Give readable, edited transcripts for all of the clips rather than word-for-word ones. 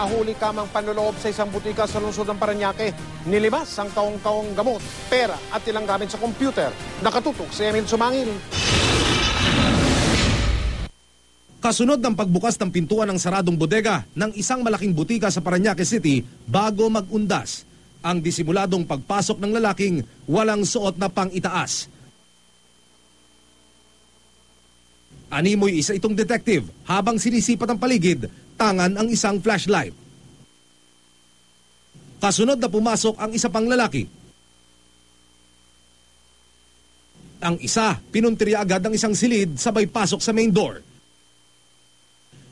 nahuli kamang panloloob sa isang butika sa lungsod ng Parañaque. Nilibas ang kaong-kaong gamot, pera at ilang gamit sa computer. Nakatutok si Emil Sumangil. Kasunod ng pagbukas ng pintuan ng saradong bodega ng isang malaking butika sa Parañaque City bago mag-undas, ang disimuladong pagpasok ng lalaking walang suot na pang-itaas. Animoy isa itong detective habang sinisipat ang paligid, tangan ang isang flashlight. Kasunod na pumasok ang isa pang lalaki. Ang isa, pinuntirya agad ng isang silid sabay pasok sa main door.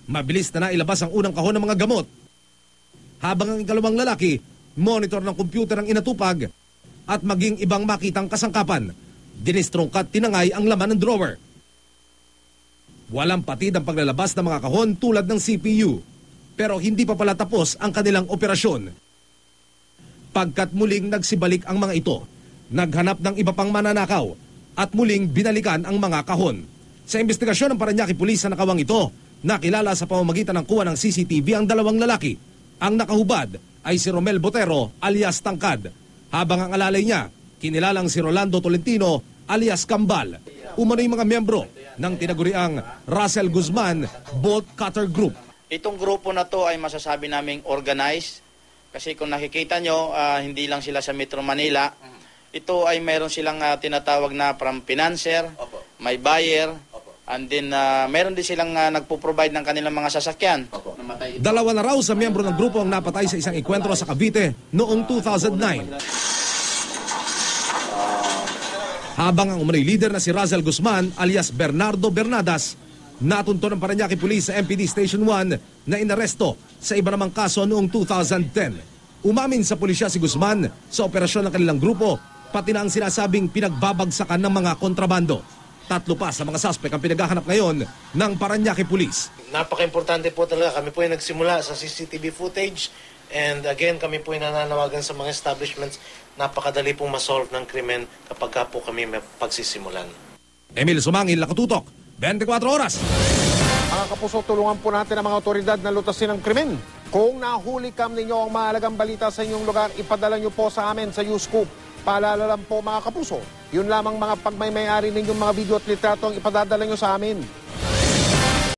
Mabilis na nailabas ang unang kahon ng mga gamot. Habang ang ikalawang lalaki, monitor ng computer ang inatupag at maging ibang makitang kasangkapan. Dinistrongkat tinangay ang laman ng drawer. Walang patid ang paglalabas ng mga kahon tulad ng CPU. Pero hindi pa pala tapos ang kanilang operasyon. Pagkat muling nagsibalik ang mga ito, naghanap ng iba pang mananakaw at muling binalikan ang mga kahon. Sa investigasyon ng Parañaque Police sa nakawang ito, nakilala sa pamamagitan ng kuha ng CCTV ang dalawang lalaki. Ang nakahubad ay si Romel Botero alias Tangkad, habang ang alalay niya, kinilalang si Rolando Tolentino alias Kambal. Umano'y mga miyembro ng tinaguriang Russell Guzman Bolt Cutter Group. Itong grupo na to ay masasabi naming organized kasi kung nakikita nyo, hindi lang sila sa Metro Manila. Ito ay mayroon silang tinatawag na from financer, may buyer, and then mayroon din silang nagpo-provide ng kanilang mga sasakyan. Dalawa na raw sa miyembro ng grupo ang napatay sa isang enkwentro sa Cavite noong 2009. Habang ang umano'y leader na si Russell Guzman alias Bernardo Bernadas, natunto ng Parañaque Police sa MPD Station 1 na inaresto sa iba namang kaso noong 2010. Umamin sa pulisya si Guzman sa operasyon ng kanilang grupo, pati na ang sinasabing pinagbabagsakan ng mga kontrabando. 3 pa sa mga suspect ang pinaghahanap ngayon ng Parañaque Police. Napaka-importante po talaga. Kami po ay nagsimula sa CCTV footage. And again, kami po ay nananawagan sa mga establishments. Napakadali pong masolve ng krimen kapag po kami may pagsisimulan. Emil Sumangil, Nakatutok, 24 oras. Mga kapuso, tulungan po natin ang mga otoridad na lutasin ang krimen. Kung nahuli kam ninyo ang mahalagang balita sa inyong lugar, ipadala nyo po sa amin sa U-Scoop. Paalala lang po mga kapuso, yun lamang mga pagmay-may-ari ninyong mga video at litrato ang ipadadala nyo sa amin.